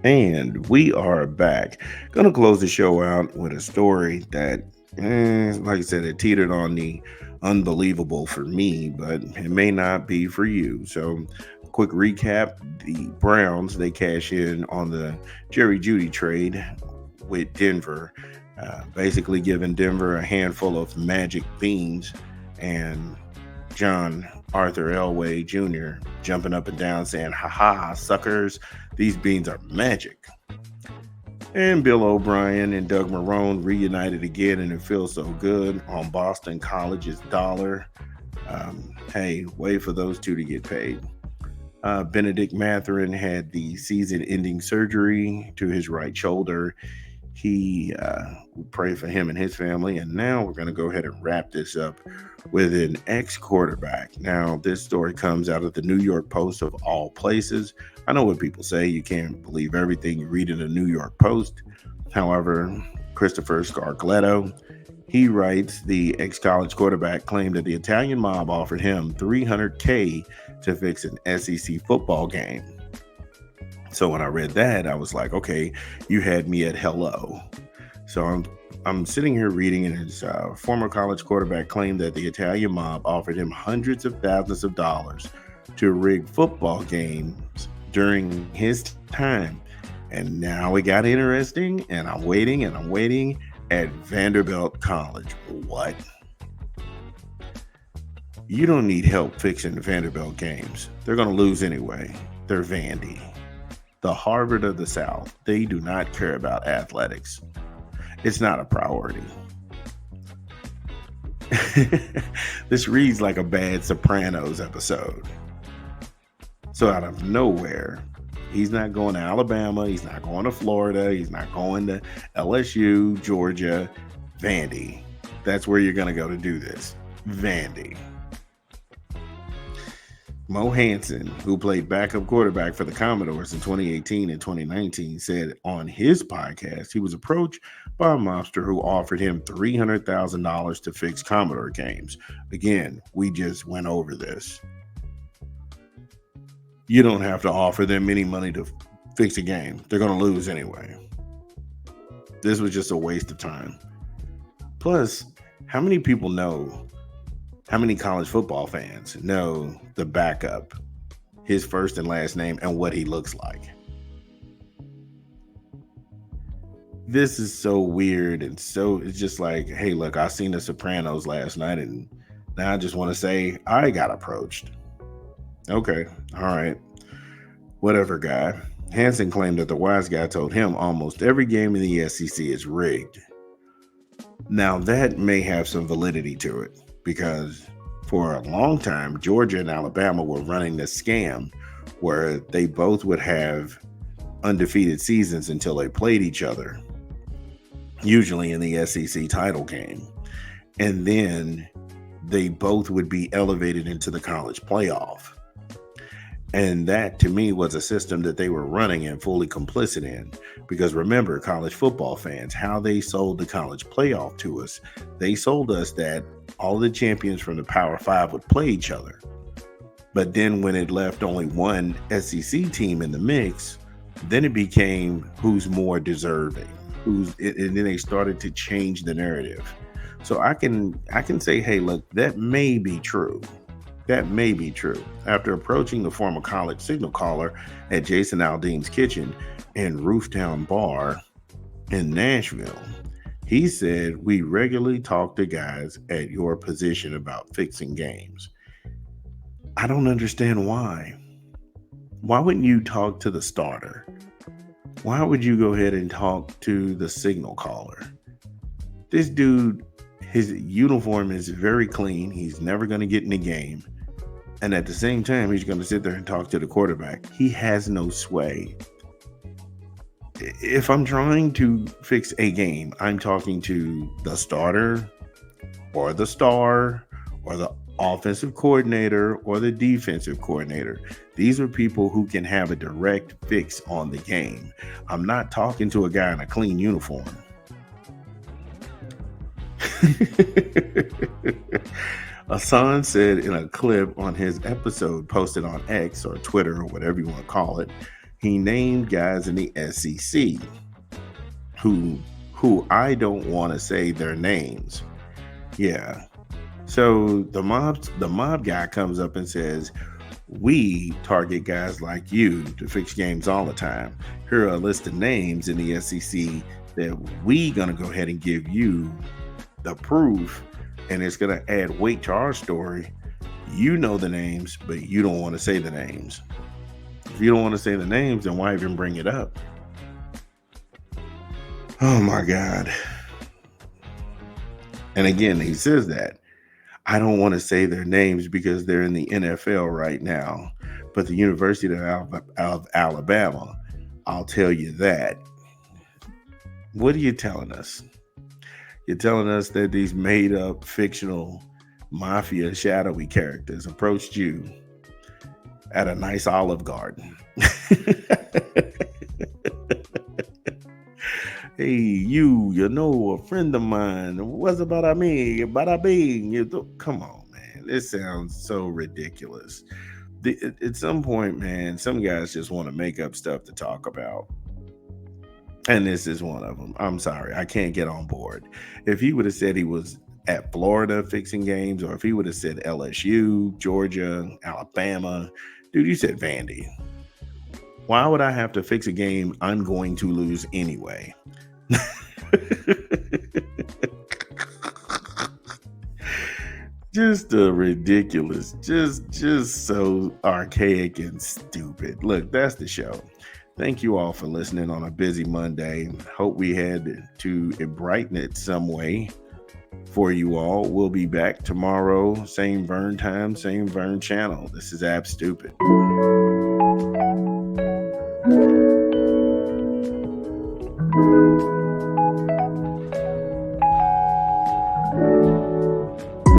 And we are back. Gonna close the show out with a story that, like I said, it teetered on the unbelievable for me, but it may not be for you. So, quick recap: the Browns they cash in on the Jerry Judy trade with Denver, basically giving Denver a handful of magic beans, and John Arthur Elway Jr. jumping up and down saying, "Ha ha, suckers! These beans are magic." And Bill O'Brien and Doug Marrone reunited again, and it feels so good on Boston College's dollar. Hey, wait for those two to get paid. Benedict Matherin had the season ending surgery to his right shoulder. He we pray for him and his family. And now we're going to go ahead and wrap this up with an ex quarterback. Now, this story comes out of the New York Post of all places. I know what people say, you can't believe everything you read in the New York Post. However, Christopher Scargletto, he writes the ex college quarterback claimed that the Italian mob offered him $300K to fix an SEC football game. So when I read that, I was like, okay, you had me at hello. So I'm sitting here reading, and his former college quarterback claimed that the Italian mob offered him hundreds of thousands of dollars to rig football games during his time. And now it got interesting, and I'm waiting at Vanderbilt College. What? You don't need help fixing the Vanderbilt games. They're going to lose anyway. They're Vandy, the Harvard of the South. They do not care about athletics. It's not a priority. This reads like a bad Sopranos episode. So out of nowhere, he's not going to Alabama, he's not going to Florida, he's not going to LSU, Georgia, Vandy. That's where you're going to go to do this. Vandy. Mo Hansen, who played backup quarterback for the Commodores in 2018 and 2019, said on his podcast he was approached by a mobster who offered him $300,000 to fix Commodore games. Again, we just went over this. You don't have to offer them any money to fix a game. They're going to lose anyway. This was just a waste of time. Plus, how many people know, how many college football fans know the backup, his first and last name, and what he looks like? This is so weird, and so it's just like, hey, look, I seen The Sopranos last night, and now I just want to say I got approached. Okay, all right, whatever, guy. Hansen claimed that the wise guy told him almost every game in the SEC is rigged. Now, that may have some validity to it, because for a long time, Georgia and Alabama were running this scam where they both would have undefeated seasons until they played each other, usually in the SEC title game. And then they both would be elevated into the college playoff. And that, to me, was a system that they were running and fully complicit in. Because remember, college football fans, how they sold the college playoff to us. They sold us that all the champions from the Power Five would play each other. But then when it left only one SEC team in the mix, then it became who's more deserving. And then they started to change the narrative. So I can say, hey, look, that may be true. That may be true. After approaching the former college signal caller at Jason Aldean's Kitchen and Rooftown Bar in Nashville, he said, we regularly talk to guys at your position about fixing games. I don't understand why. Why wouldn't you talk to the starter? Why would you go ahead and talk to the signal caller? This dude, his uniform is very clean. He's never going to get in a game. And at the same time, he's going to sit there and talk to the quarterback. He has no sway. If I'm trying to fix a game, I'm talking to the starter or the star or the offensive coordinator or the defensive coordinator. These are people who can have a direct fix on the game. I'm not talking to a guy in a clean uniform. Hassan said in a clip on his episode posted on X or Twitter or whatever you want to call it, He named guys in the SEC who I don't want to say their names. Yeah. So the mob guy comes up and says, we target guys like you to fix games all the time. Here are a list of names in the SEC that we gonna go ahead and give you the proof, and it's gonna add weight to our story. You know the names, but you don't want to say the names. If you don't want to say the names, then why even bring it up? Oh my God. And again, he says that. I don't want to say their names because they're in the NFL right now, but the University of Alabama, I'll tell you that. What are you telling us? You're telling us that these made up fictional mafia shadowy characters approached you at a nice Olive Garden. Hey, you know, a friend of mine. What's about me? Bada bing. Come on, man. This sounds so ridiculous. At some point, man, some guys just want to make up stuff to talk about. And this is one of them. I'm sorry. I can't get on board. If he would have said he was at Florida fixing games, or if he would have said LSU, Georgia, Alabama, dude, you said Vandy. Why would I have to fix a game I'm going to lose anyway? Just ridiculous, just so archaic and stupid. Look, that's the show. Thank you all for listening on a busy Monday. Hope we had to brighten it some way for you all. We'll be back tomorrow, same Vern time, same Vern channel. This is Ab Stupid.